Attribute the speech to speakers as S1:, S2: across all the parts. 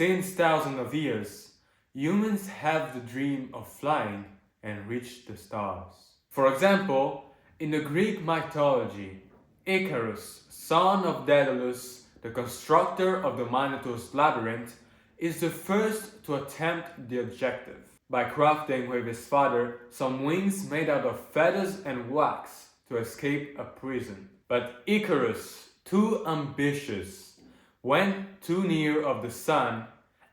S1: Since thousands of years, humans have the dream of flying and reach the stars. For example, in the Greek mythology, Icarus, son of Daedalus, the constructor of the Minotaur's labyrinth, is the first to attempt the objective by crafting with his father some wings made out of feathers and wax to escape a prison. But Icarus, too ambitious, went too near of the sun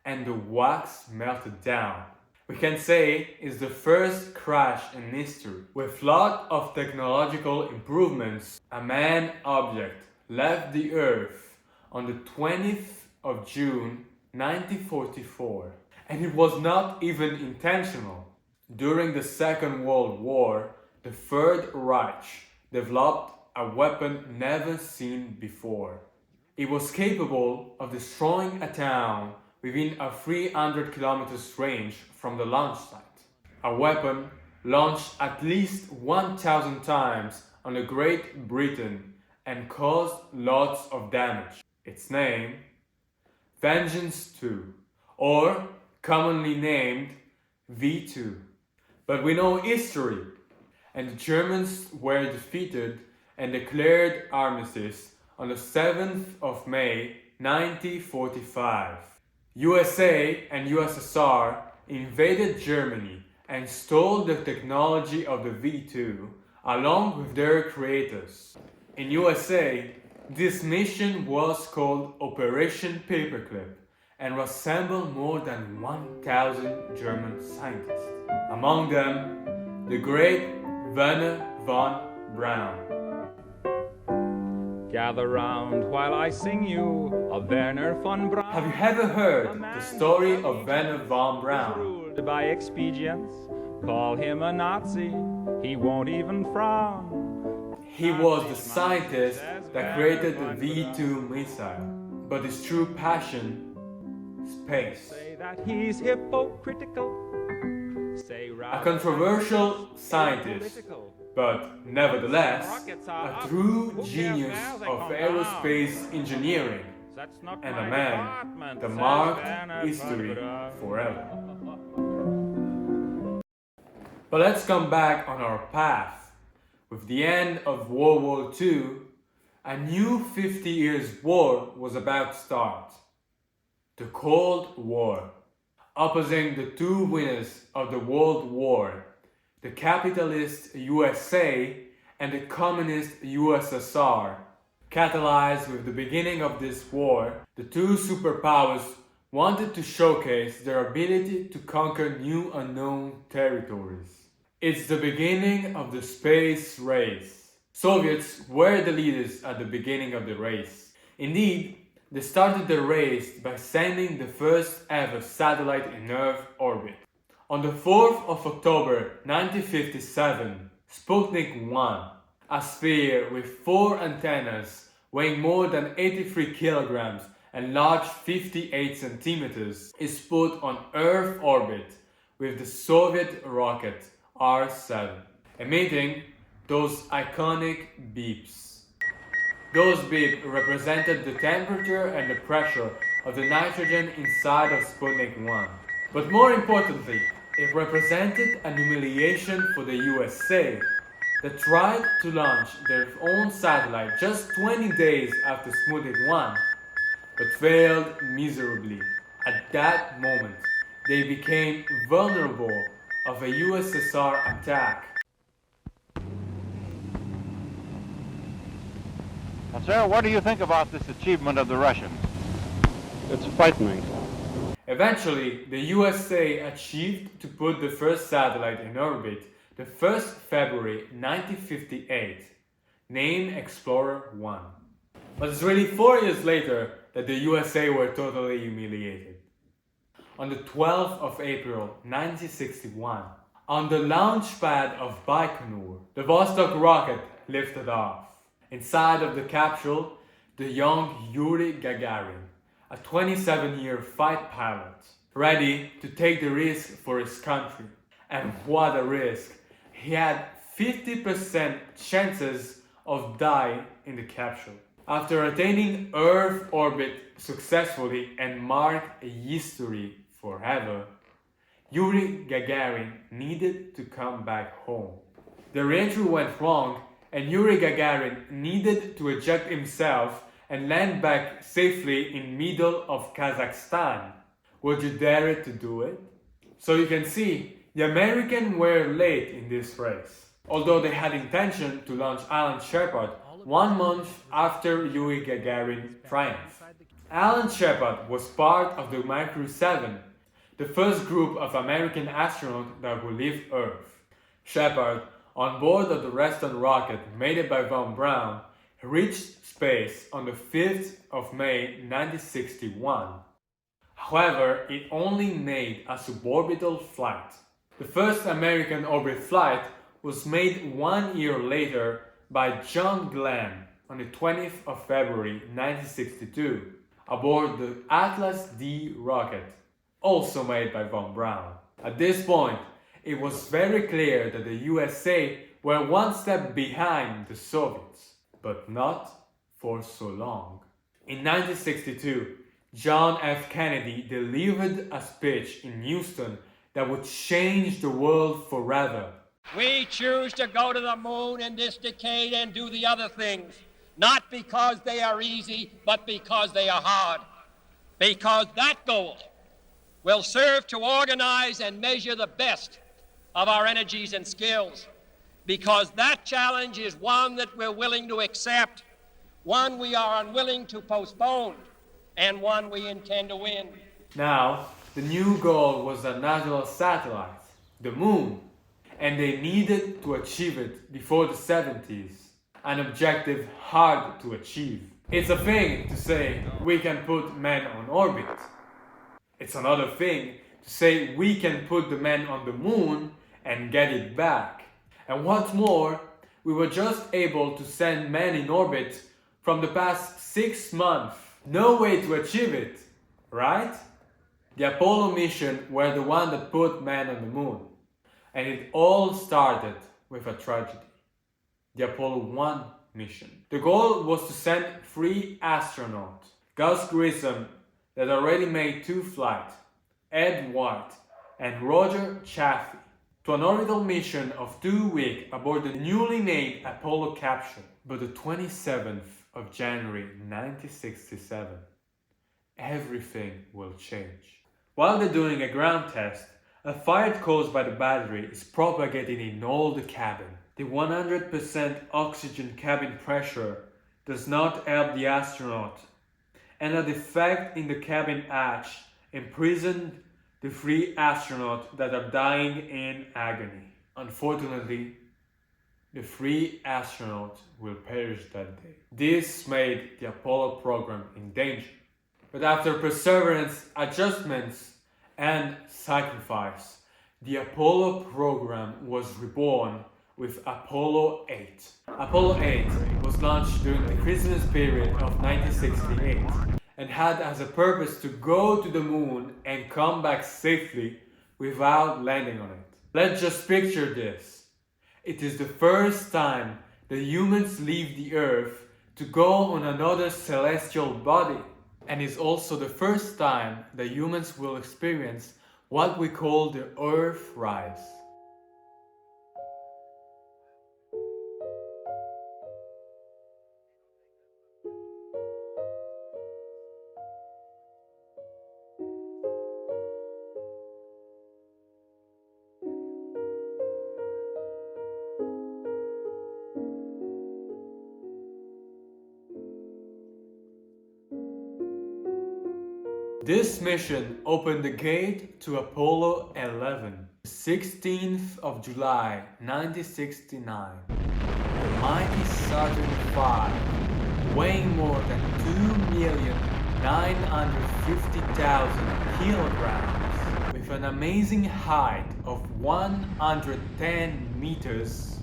S1: and the wax melted down. We can say it's the first crash in history. With lot of technological improvements, a man object left the Earth on the 20th of June 1944. And it was not even intentional. During the Second World War, the Third Reich developed a weapon never seen before. It was capable of destroying a town within a 300 kilometers range from the launch site. A weapon launched at least 1,000 times on the Great Britain and caused lots of damage. Its name, Vengeance 2, or commonly named V2. But we know history, and the Germans were defeated and declared armistice on the 7th of May 1945. USA and USSR invaded Germany and stole the technology of the V2 along with their creators. In USA, this mission was called Operation Paperclip and assembled more than 1,000 German scientists. Among them, the great Werner von Braun.
S2: Gather round while I sing you of Werner von Braun.
S1: Have you ever heard the story of Werner von Braun?
S2: Ruled by expedience, call him a Nazi, he won't even frown.
S1: He was the scientist that created the V2 missile, but his true passion, space.
S2: Say that he's hypocritical. Say
S1: A controversial scientist, but nevertheless a true genius of aerospace engineering, and a man that marked history forever. But let's come back on our path. With the end of World War II, a new 50 years war was about to start. The Cold War. Opposing the two winners of the World War, the capitalist USA and the communist USSR. Catalyzed with the beginning of this war, the two superpowers wanted to showcase their ability to conquer new unknown territories. It's the beginning of the space race. Soviets were the leaders at the beginning of the race. Indeed, they started the race by sending the first ever satellite in Earth orbit. On the 4th of October 1957, Sputnik 1, a sphere with 4 antennas weighing more than 83 kilograms and large 58 centimeters, is put on Earth orbit with the Soviet rocket R-7, emitting those iconic beeps. Those beeps represented the temperature and the pressure of the nitrogen inside of Sputnik 1. But more importantly, it represented an humiliation for the USA that tried to launch their own satellite just 20 days after Sputnik 1, but failed miserably. At that moment, they became vulnerable of a USSR attack.
S3: Now, sir, what do you think about this achievement of the Russians?
S4: It's frightening.
S1: Eventually, the USA achieved to put the first satellite in orbit the 1st February 1958, named Explorer 1. But it's really 4 years later that the USA were totally humiliated. On the 12th of April 1961, on the launchpad of Baikonur, the Vostok rocket lifted off. Inside of the capsule, the young Yuri Gagarin, a 27-year fight pilot, ready to take the risk for his country. And what a risk! He had 50% chances of dying in the capsule. After attaining Earth orbit successfully and marked a history forever, Yuri Gagarin needed to come back home. The re-entry went wrong and Yuri Gagarin needed to eject himself and land back safely in middle of Kazakhstan. Would you dare to do it? So you can see, the Americans were late in this race, although they had intention to launch Alan Shepard 1 month after Yuri Gagarin triumph. Alan Shepard was part of the Mercury 7, the first group of American astronauts that would leave Earth. Shepard, on board of the Reston rocket made by von Braun, reached space on the 5th of May 1961. However, it only made a suborbital flight. The first American orbit flight was made 1 year later by John Glenn on the 20th of February 1962 aboard the Atlas D rocket, also made by von Braun. At this point, it was very clear that the USA were one step behind the Soviets, but not for so long. In 1962, John F. Kennedy delivered a speech in Houston that would change the world forever.
S5: We choose to go to the moon in this decade and do the other things, not because they are easy, but because they are hard. Because that goal will serve to organize and measure the best of our energies and skills. Because that challenge is one that we're willing to accept, one we are unwilling to postpone, and one we intend to win.
S1: Now, the new goal was a natural satellite, the moon, and they needed to achieve it before the 70s, an objective hard to achieve. It's a thing to say we can put men on orbit. It's another thing to say we can put the man on the moon and get it back. And what's more, we were just able to send men in orbit from the past 6 months. No way to achieve it, right? The Apollo mission were the one that put men on the moon. And it all started with a tragedy. The Apollo 1 mission. The goal was to send 3 astronauts. Gus Grissom, that already made 2 flights, Ed White, and Roger Chaffee, to an orbital mission of 2 weeks aboard the newly made Apollo capsule. But the 27th of January 1967, everything will change. While they're doing a ground test, a fire caused by the battery is propagating in all the cabin. The 100% oxygen cabin pressure does not help the astronaut, and a defect in the cabin hatch imprisoned the 3 astronauts that are dying in agony. Unfortunately, the 3 astronauts will perish that day. This made the Apollo program in danger. But after perseverance, adjustments, and sacrifice, the Apollo program was reborn with Apollo 8. Apollo 8 was launched during the Christmas period of 1968 and had as a purpose to go to the moon and come back safely without landing on it. Let's just picture this. It is the first time that humans leave the Earth to go on another celestial body, and is also the first time that humans will experience what we call the Earth rise. This mission opened the gate to Apollo 11, 16th of July 1969. The mighty Saturn V, weighing more than 2,950,000 kilograms, with an amazing height of 110 meters,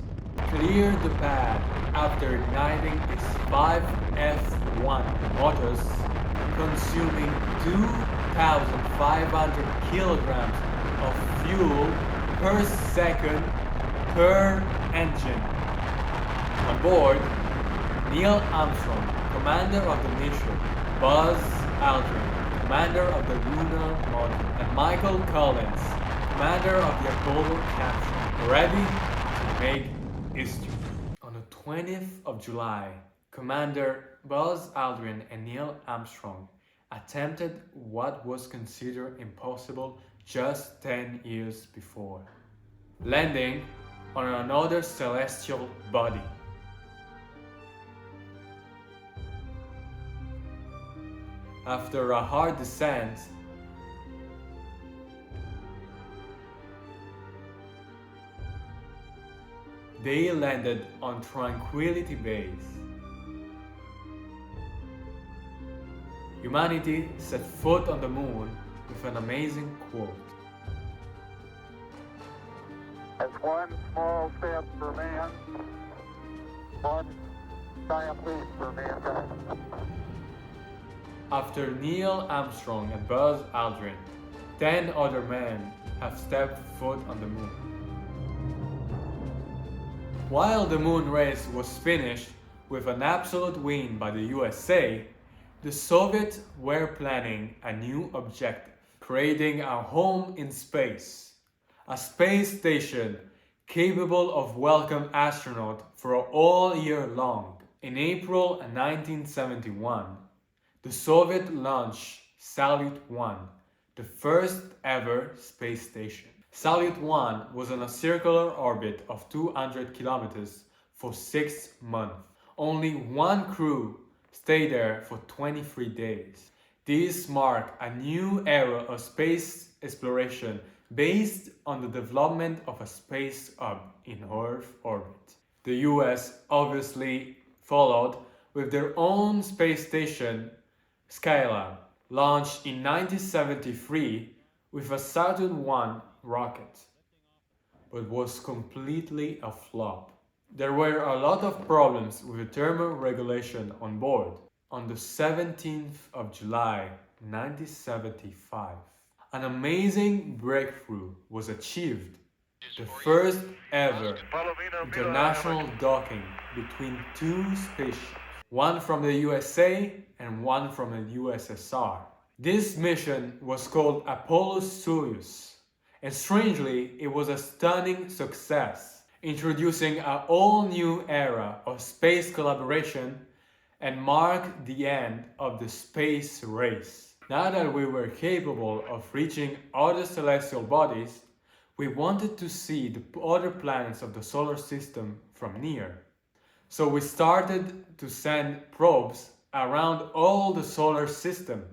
S1: cleared the pad after igniting its 5 F1 motors, consuming 2,500 kilograms of fuel per second per engine. On board, Neil Armstrong commander of the mission, Buzz Aldrin, commander of the lunar module, and Michael Collins, commander of the Apollo capsule, ready to make history. On the 20th of July, Commander Buzz Aldrin and Neil Armstrong attempted what was considered impossible just 10 years before, landing on another celestial body. After a hard descent, they landed on Tranquility Base. Humanity set foot on the moon with an amazing quote.
S3: It's one small step for man, one giant leap for mankind.
S1: After Neil Armstrong and Buzz Aldrin, 10 other men have stepped foot on the moon. While the moon race was finished with an absolute win by the USA, the Soviets were planning a new objective, creating a home in space, a space station capable of welcoming astronauts for all year long. In April 1971, the Soviet launched Salyut 1, the first ever space station. Salyut 1 was on a circular orbit of 200 kilometers for 6 months. Only one crew stayed there for 23 days. This marked a new era of space exploration based on the development of a space hub in Earth orbit. The US obviously followed with their own space station, Skylab, launched in 1973 with a Saturn I rocket, but was completely a flop. There were a lot of problems with the thermal regulation on board. On the 17th of July 1975, an amazing breakthrough was achieved. The first ever international docking between two spaceships, one from the USA and one from the USSR. This mission was called Apollo-Soyuz, and strangely, it was a stunning success, introducing a whole new era of space collaboration and marked the end of the space race. Now that we were capable of reaching other celestial bodies, we wanted to see the other planets of the solar system from near. So we started to send probes around all the solar system.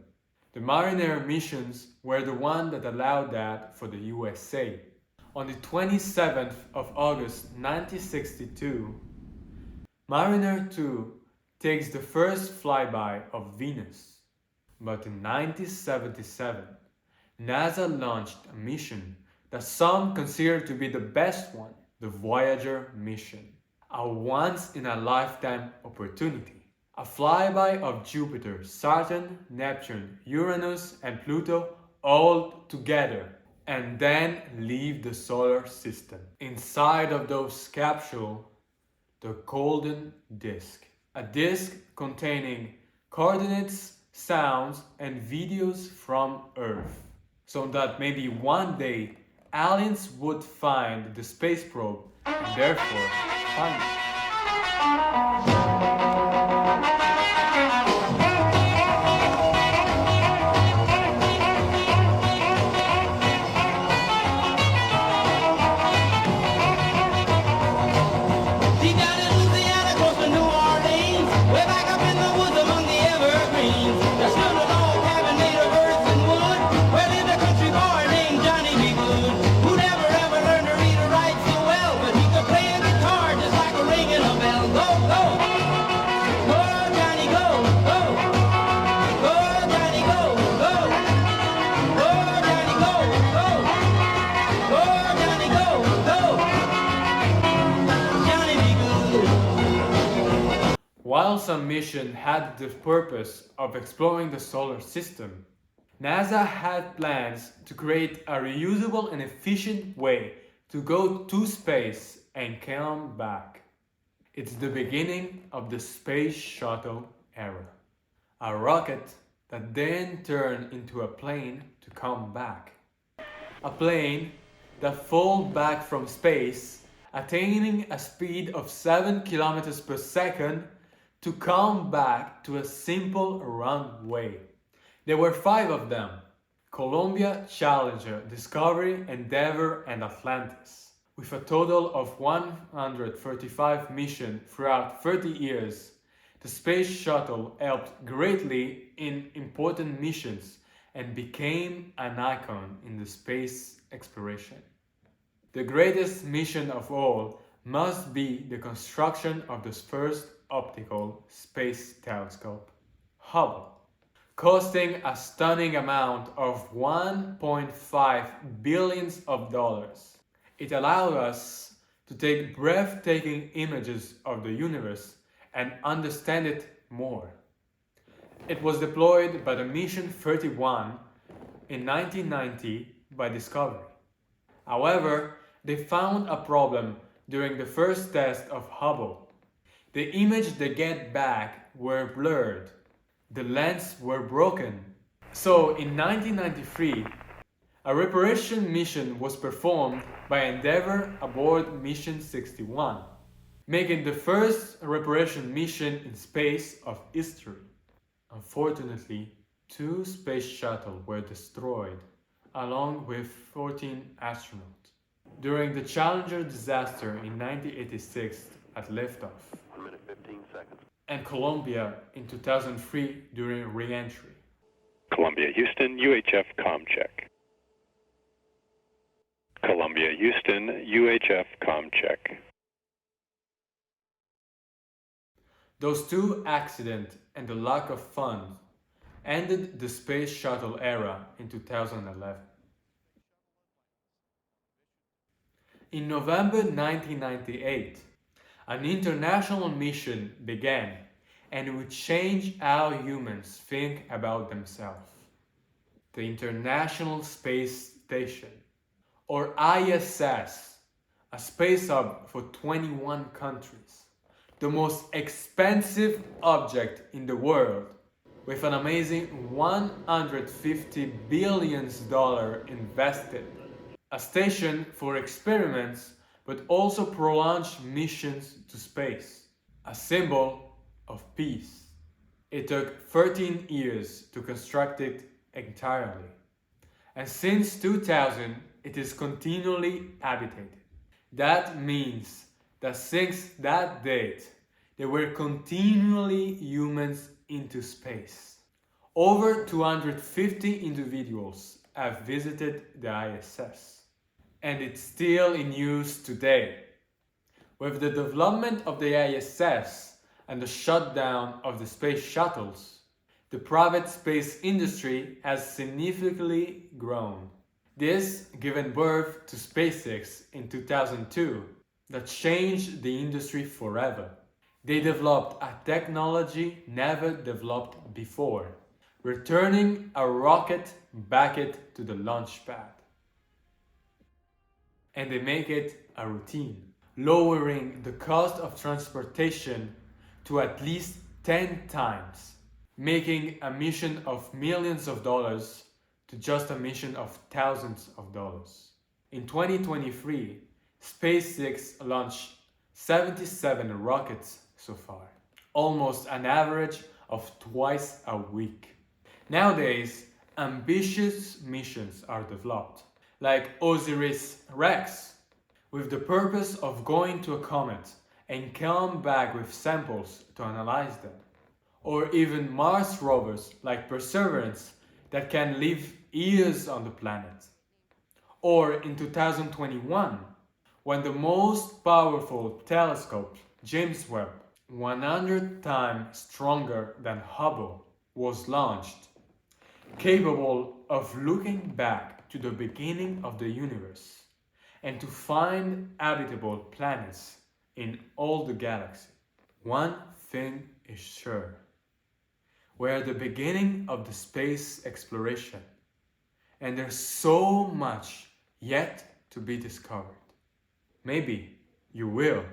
S1: The Mariner missions were the one that allowed that for the USA. On the 27th of August 1962, Mariner 2 takes the first flyby of Venus. But in 1977, NASA launched a mission that some consider to be the best one, the Voyager mission. A once-in-a-lifetime opportunity. A flyby of Jupiter, Saturn, Neptune, Uranus and Pluto all together, and then leave the solar system. Inside of those capsules, the golden disk. A disk containing coordinates, sounds and videos from Earth. So that maybe one day aliens would find the space probe and therefore find it. While some missions had the purpose of exploring the solar system, NASA had plans to create a reusable and efficient way to go to space and come back. It's the beginning of the space shuttle era. A rocket that then turned into a plane to come back. A plane that fell back from space, attaining a speed of 7 kilometers per second to come back to a simple runway. There were 5 of them: Columbia, Challenger, Discovery, Endeavour, and Atlantis. With a total of 135 missions throughout 30 years, the Space Shuttle helped greatly in important missions and became an icon in the space exploration. The greatest mission of all must be the construction of the first optical space telescope, Hubble. Costing a stunning amount of $1.5 billion. It allowed us to take breathtaking images of the universe and understand it more. It was deployed by the Mission 31 in 1990 by Discovery. However, they found a problem during the first test of Hubble. The images they get back were blurred. The lenses were broken. So in 1993, a reparation mission was performed by Endeavour aboard Mission 61, making the first reparation mission in space of history. Unfortunately, 2 space shuttles were destroyed, along with 14 astronauts, during the Challenger disaster in 1986 at liftoff.
S6: 1 minute 15 seconds.
S1: And Columbia in 2003 during re-entry.
S4: Columbia, Houston, UHF comm check. Columbia, Houston, UHF comm check.
S1: Those 2 accidents and the lack of funds ended the space shuttle era in 2011. In November 1998, an international mission began and it would change how humans think about themselves. The International Space Station, or ISS, a space hub for 21 countries, the most expensive object in the world, with an amazing $150 billion invested. A station for experiments, but also prolonged missions to space. A symbol of peace. It took 13 years to construct it entirely. And since 2000, it is continually habitated. That means that since that date, there were continually humans into space. Over 250 individuals have visited the ISS. And it's still in use today. With the development of the ISS and the shutdown of the space shuttles, the private space industry has significantly grown. This given birth to SpaceX in 2002 that changed the industry forever. They developed a technology never developed before, returning a rocket back to the launchpad. And they make it a routine, lowering the cost of transportation to at least 10 times, making a mission of millions of dollars to just a mission of thousands of dollars. In 2023, SpaceX launched 77 rockets so far, almost an average of twice a week. Nowadays, ambitious missions are developed, like Osiris-Rex, with the purpose of going to a comet and come back with samples to analyze them. Or even Mars rovers like Perseverance that can live years on the planet. Or in 2021, when the most powerful telescope, James Webb, 100 times stronger than Hubble, was launched, capable of looking back to the beginning of the universe and to find habitable planets in all the galaxy. One thing is sure: we're at the beginning of the space exploration, and there's so much yet to be discovered. Maybe you will.